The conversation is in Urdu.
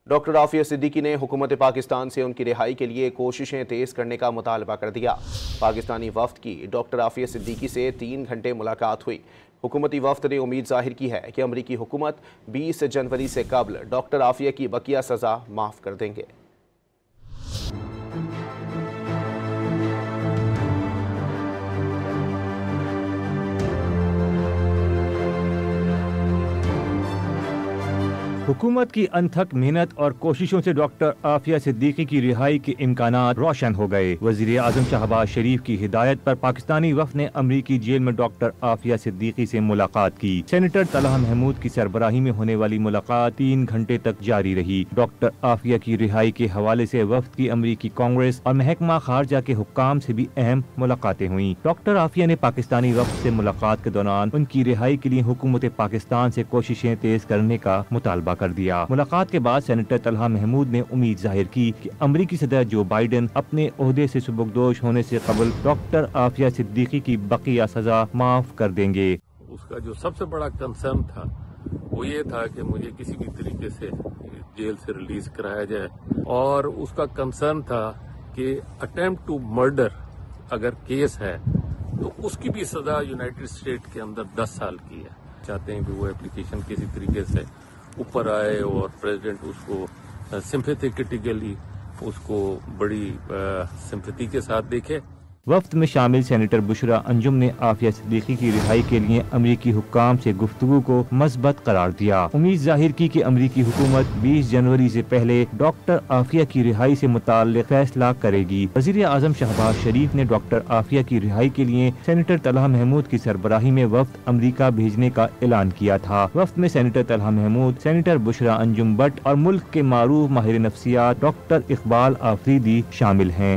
ڈاکٹر عافیہ صدیقی نے حکومت پاکستان سے ان کی رہائی کے لیے کوششیں تیز کرنے کا مطالبہ کر دیا۔ پاکستانی وفد کی ڈاکٹر عافیہ صدیقی سے 3 گھنٹے ملاقات ہوئی۔ حکومتی وفد نے امید ظاہر کی ہے کہ امریکی حکومت 20 جنوری سے قبل ڈاکٹر عافیہ کی بقیہ سزا معاف کر دیں گے۔ حکومت کی انتھک محنت اور کوششوں سے ڈاکٹر عافیہ صدیقی کی رہائی کے امکانات روشن ہو گئے۔ وزیر اعظم شہباز شریف کی ہدایت پر پاکستانی وفد نے امریکی جیل میں ڈاکٹر عافیہ صدیقی سے ملاقات کی۔ سینیٹر طلحہ محمود کی سربراہی میں ہونے والی ملاقات 3 گھنٹے تک جاری رہی۔ ڈاکٹر عافیہ کی رہائی کے حوالے سے وفد کی امریکی کانگریس اور محکمہ خارجہ کے حکام سے بھی اہم ملاقاتیں ہوئیں۔ ڈاکٹر عافیہ نے پاکستانی وفد سے ملاقات کے دوران ان کی رہائی کے لیے حکومت پاکستان سے کوششیں تیز کرنے کا مطالبہ کر دیا۔ ملاقات کے بعد سینیٹر طلحہ محمود نے امید ظاہر کی کہ امریکی صدر جو بائیڈن اپنے عہدے سے سبکدوش ہونے سے قبل ڈاکٹر عافیہ صدیقی کی بقیہ سزا معاف کر دیں گے۔ اس کا جو سب سے بڑا کنسرن تھا وہ یہ تھا کہ مجھے کسی بھی طریقے سے جیل سے ریلیز کرایا جائے، اور اس کا کنسرن تھا کہ اٹیمپٹ ٹو مرڈر اگر کیس ہے تو اس کی بھی سزا یونائٹڈ اسٹیٹ کے اندر 10 سال کی ہے۔ چاہتے ہیں کہ وہ اپلیکیشن کسی طریقے سے اوپر آئے اور پریزیڈنٹ اس کو سمپیتھیکلی اس کو بڑی سمپیتھی کے ساتھ دیکھے۔ وفد میں شامل سینیٹر بشرا انجم نے عافیہ صدیقی کی رہائی کے لیے امریکی حکام سے گفتگو کو مثبت قرار دیا۔ امید ظاہر کی کہ امریکی حکومت 20 جنوری سے پہلے ڈاکٹر عافیہ کی رہائی سے متعلق فیصلہ کرے گی۔ وزیر اعظم شہباز شریف نے ڈاکٹر عافیہ کی رہائی کے لیے سینیٹر طلحہ محمود کی سربراہی میں وفد امریکہ بھیجنے کا اعلان کیا تھا۔ وفد میں senator Talha Mahmood, senator Bushra Anjum but اور ملک کے معروف ماہر نفسیات ڈاکٹر اقبال آفریدی شامل ہیں۔